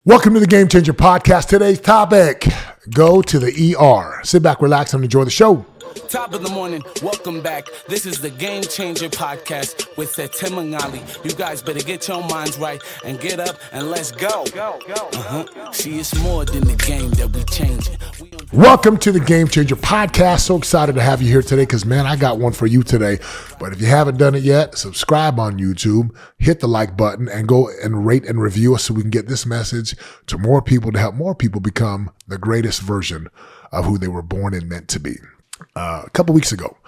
Welcome to the Game Changer podcast. Today's topic, go to the ER. Sit back, relax, and enjoy the show. Top of the morning, welcome back. This is the Game Changer podcast with Setema Gali. You guys better get your minds right and get up and let's go. See, it's more than the game that we changing. Welcome to the Game Changer podcast. So excited to have you here today because, man, I got one for you today. But if you haven't done it yet, subscribe on YouTube, hit the like button, and go and rate and review us so we can get this message to more people to help more people become the greatest version of who they were born and meant to be. A couple weeks ago,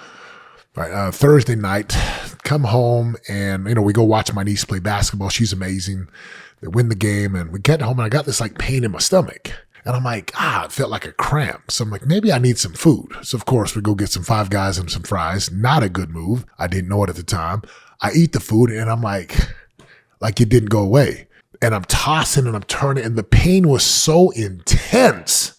right, Thursday night, come home and, we go watch my niece play basketball. She's amazing. They win the game and we get home and I got this pain in my stomach. And I'm like, it felt like a cramp. So I'm like, maybe I need some food. So of course we go get some Five Guys and some fries. Not a good move. I didn't know it at the time. I eat the food and I'm like it didn't go away. And I'm tossing and I'm turning and the pain was so intense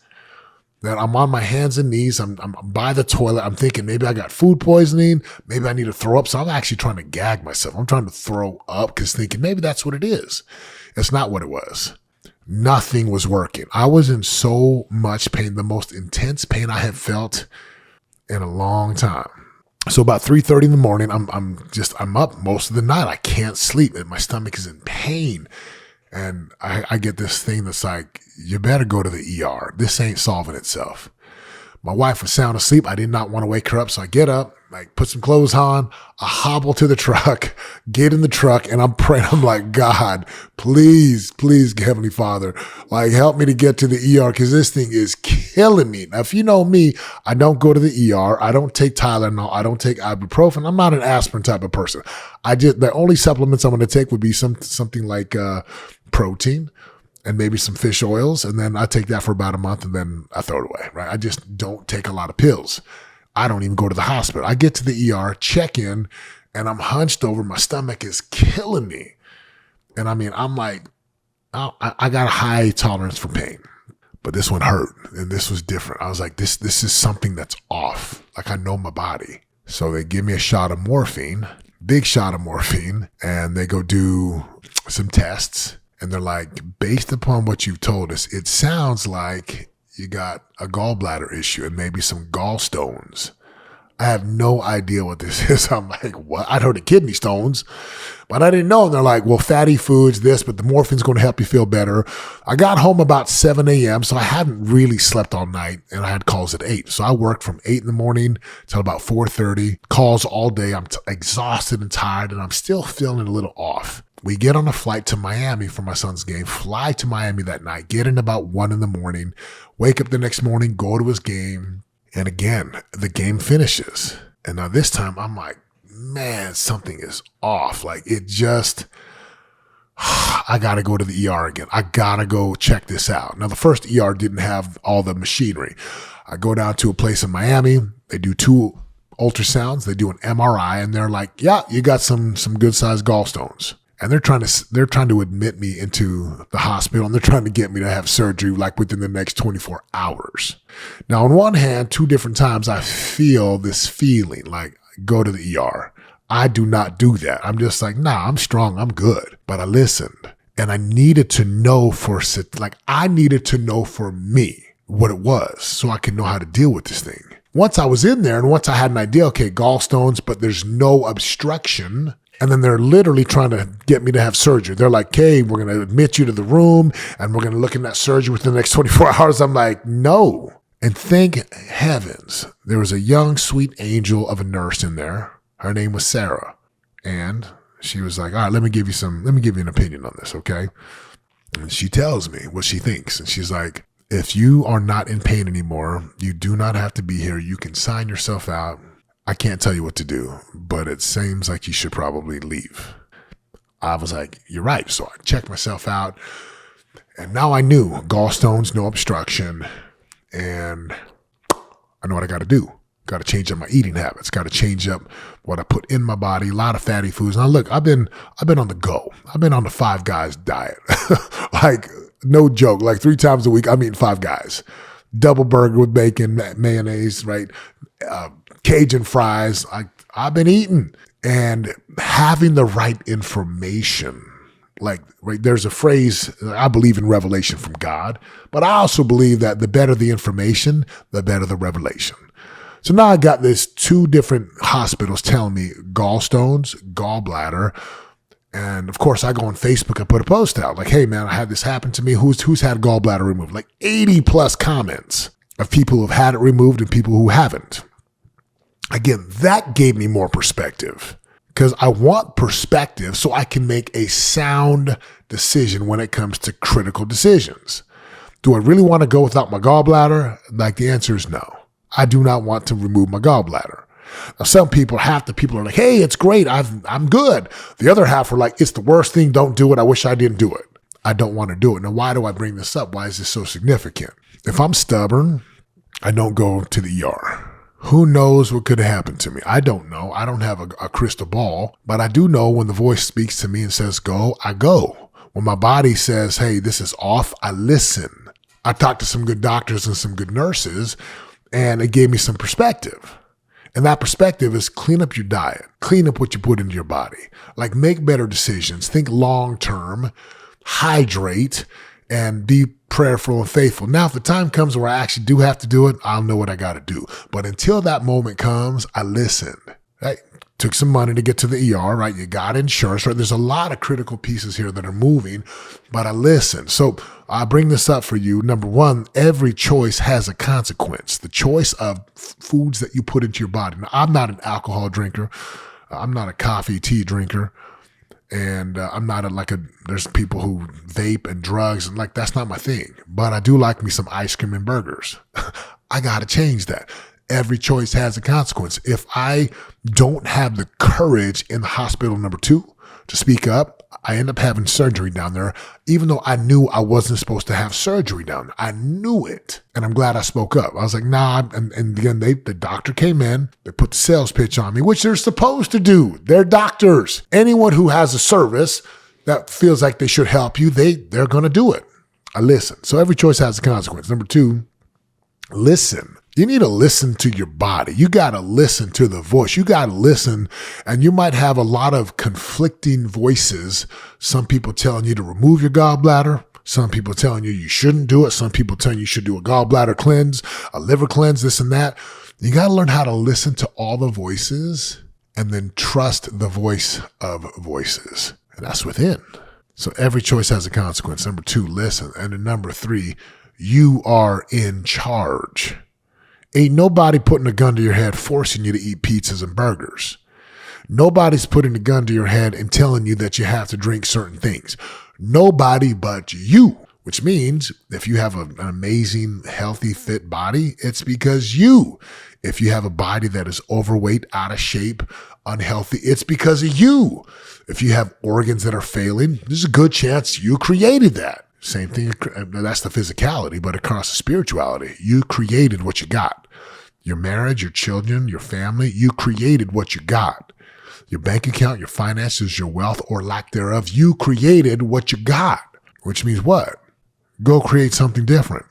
that I'm on my hands and knees. I'm by the toilet. I'm thinking maybe I got food poisoning. Maybe I need to throw up. So I'm actually trying to gag myself. I'm trying to throw up because thinking maybe that's what it is. It's not what it was. Nothing was working. I was in so much pain, the most intense pain I have felt in a long time. So about 3:30 in the morning, I'm up most of the night. I can't sleep and my stomach is in pain. And I get this thing that's like, you better go to the ER. This ain't solving itself. My wife was sound asleep. I did not want to wake her up. So I get up, put some clothes on. I hobble to the truck, get in the truck, and I'm praying. I'm like, God, please, Heavenly Father, help me to get to the ER because this thing is killing me. Now, if you know me, I don't go to the ER. I don't take Tylenol. I don't take ibuprofen. I'm not an aspirin type of person. The only supplements I'm going to take would be something like protein and maybe some fish oils. And then I take that for about a month and then I throw it away, right? I just don't take a lot of pills. I don't even go to the hospital. I get to the ER, check in, and I'm hunched over. My stomach is killing me. And I'm like, I got a high tolerance for pain, but this one hurt. And this was different. I was like, this is something that's off. I know my body. So they give me a shot of morphine, big shot of morphine, and they go do some tests. And they're like, based upon what you've told us, it sounds like you got a gallbladder issue and maybe some gallstones. I have no idea what this is. I'm like, what? I'd heard of kidney stones, but I didn't know. And they're like, well, fatty foods, this, but the morphine's going to help you feel better. I got home about 7 a.m., so I hadn't really slept all night, and I had calls at 8. So I worked from 8 in the morning till about 4:30, calls all day. I'm exhausted and tired, and I'm still feeling a little off. We get on a flight to Miami for my son's game, fly to Miami that night, get in about 1 in the morning, wake up the next morning, go to his game. And again, the game finishes. And now this time I'm like, man, something is off. I got to go to the ER again. I got to go check this out. Now the first ER didn't have all the machinery. I go down to a place in Miami. They do 2 ultrasounds. They do an MRI and they're like, yeah, you got some good sized gallstones. And they're trying to admit me into the hospital and they're trying to get me to have surgery within the next 24 hours. Now, on one hand, 2 different times I feel this feeling like go to the ER. I do not do that. I'm just like, nah, I'm strong. I'm good. But I listened and I needed to know for me what it was so I can know how to deal with this thing. Once I was in there and once I had an idea, okay, gallstones, but there's no obstruction. And then they're literally trying to get me to have surgery. They're like, hey, we're going to admit you to the room and we're going to look in that surgery within the next 24 hours. I'm like, no. And thank heavens, there was a young, sweet angel of a nurse in there. Her name was Sarah. And she was like, all right, let me give you an opinion on this, okay? And she tells me what she thinks. And she's like, if you are not in pain anymore, you do not have to be here. You can sign yourself out. I can't tell you what to do, but it seems like you should probably leave. I was like, you're right. So I checked myself out and now I knew gallstones, no obstruction. And I know what I got to do. Got to change up my eating habits. Got to change up what I put in my body. A lot of fatty foods. Now look, I've been on the go. I've been on the Five Guys diet. No joke. 3 times a week, I'm eating Five Guys. Double burger with bacon, mayonnaise, right? Cajun fries. I've been eating and having the right information Like, right, there's a phrase, I believe in revelation from God, but I also believe that the better the information, the better the revelation. So now I got this 2 different hospitals telling me gallstones, gallbladder. And of course, I go on Facebook and put a post out like, hey, man, I had this happen to me. Who's had gallbladder removed? Like 80 plus comments of people who have had it removed and people who haven't. Again, that gave me more perspective because I want perspective so I can make a sound decision when it comes to critical decisions. Do I really want to go without my gallbladder? Like the answer is no. I do not want to remove my gallbladder. Now, half the people are like, hey, it's great. I'm good. The other half are like, it's the worst thing. Don't do it. I wish I didn't do it. I don't want to do it. Now, why do I bring this up? Why is this so significant? If I'm stubborn, I don't go to the ER. Who knows what could have happened to me? I don't know. I don't have a crystal ball, but I do know when the voice speaks to me and says, go, I go. When my body says, hey, this is off, I listen. I talked to some good doctors and some good nurses, and it gave me some perspective. And that perspective is clean up your diet, clean up what you put into your body, like make better decisions, think long-term, hydrate, and be prayerful and faithful. Now, if the time comes where I actually do have to do it, I'll know what I got to do. But until that moment comes, I listened, right? Took some money to get to the ER, right? You got insurance, right? There's a lot of critical pieces here that are moving, but I listened. So I bring this up for you. Number one, every choice has a consequence. The choice of foods that you put into your body. Now, I'm not an alcohol drinker. I'm not a coffee, tea drinker. And I'm not there's people who vape and drugs and like, that's not my thing. But I do like me some ice cream and burgers. I got to change that. Every choice has a consequence. If I don't have the courage in the hospital number 2 to speak up, I end up having surgery down there, even though I knew I wasn't supposed to have surgery down there. I knew it. And I'm glad I spoke up. I was like, nah. And again, the doctor came in, they put the sales pitch on me, which they're supposed to do. They're doctors. Anyone who has a service that feels like they should help you, they're going to do it. I listen. So every choice has a consequence. Number 2, listen. You need to listen to your body. You got to listen to the voice. You got to listen, and you might have a lot of conflicting voices. Some people telling you to remove your gallbladder. Some people telling you shouldn't do it. Some people telling you should do a gallbladder cleanse, a liver cleanse, this and that. You got to learn how to listen to all the voices and then trust the voice of voices. And that's within. So every choice has a consequence. Number 2, listen. And then number 3, you are in charge. Ain't nobody putting a gun to your head forcing you to eat pizzas and burgers. Nobody's putting a gun to your head and telling you that you have to drink certain things. Nobody but you, which means if you have an amazing, healthy, fit body, it's because you. If you have a body that is overweight, out of shape, unhealthy, it's because of you. If you have organs that are failing, there's a good chance you created that. Same thing, that's the physicality, but across the spirituality, you created what you got. Your marriage, your children, your family, you created what you got. Your bank account, your finances, your wealth, or lack thereof, you created what you got. Which means what? Go create something different.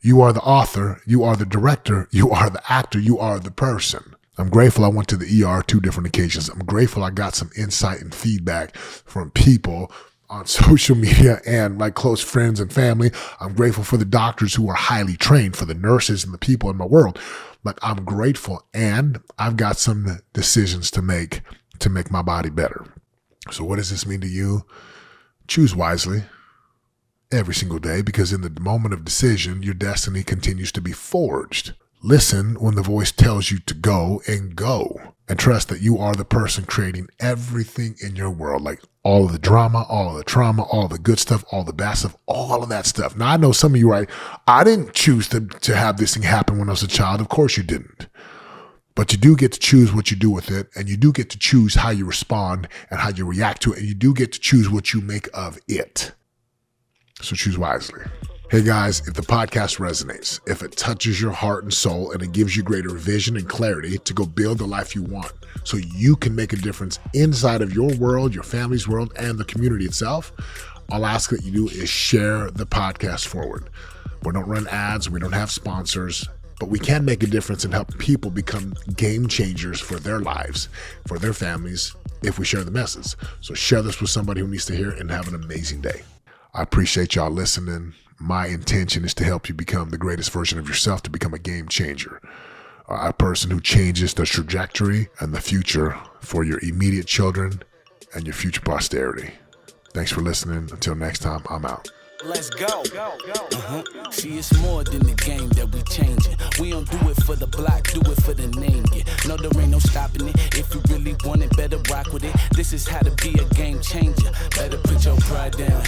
You are the author, you are the director, you are the actor, you are the person. I'm grateful I went to the ER 2 different occasions. I'm grateful I got some insight and feedback from people on social media and my close friends and family. I'm grateful for the doctors who are highly trained, for the nurses and the people in my world. But I'm grateful, and I've got some decisions to make my body better. So what does this mean to you? Choose wisely every single day, because in the moment of decision, your destiny continues to be forged. Listen when the voice tells you to go, and go. And trust that you are the person creating everything in your world, like all of the drama, all of the trauma, all of the good stuff, all the bad stuff, all of that stuff. Now, I know some of you are like, I didn't choose to have this thing happen when I was a child. Of course you didn't. But you do get to choose what you do with it, and you do get to choose how you respond and how you react to it, and you do get to choose what you make of it. So choose wisely. Hey guys, if the podcast resonates, if it touches your heart and soul, and it gives you greater vision and clarity to go build the life you want so you can make a difference inside of your world, your family's world, and the community itself, all I ask that you do is share the podcast forward. We don't run ads, we don't have sponsors, but we can make a difference and help people become game changers for their lives, for their families, if we share the message. So share this with somebody who needs to hear it, and have an amazing day. I appreciate y'all listening. My intention is to help you become the greatest version of yourself, to become a game changer, a person who changes the trajectory and the future for your immediate children and your future posterity. Thanks for listening. Until next time, I'm out. Let's go. See, it's more than the game that we changing. We don't do it for the block, do it for the name. Yeah. No, there ain't no stopping it. If you really want it, better rock with it. This is how to be a game changer. Better put your pride down.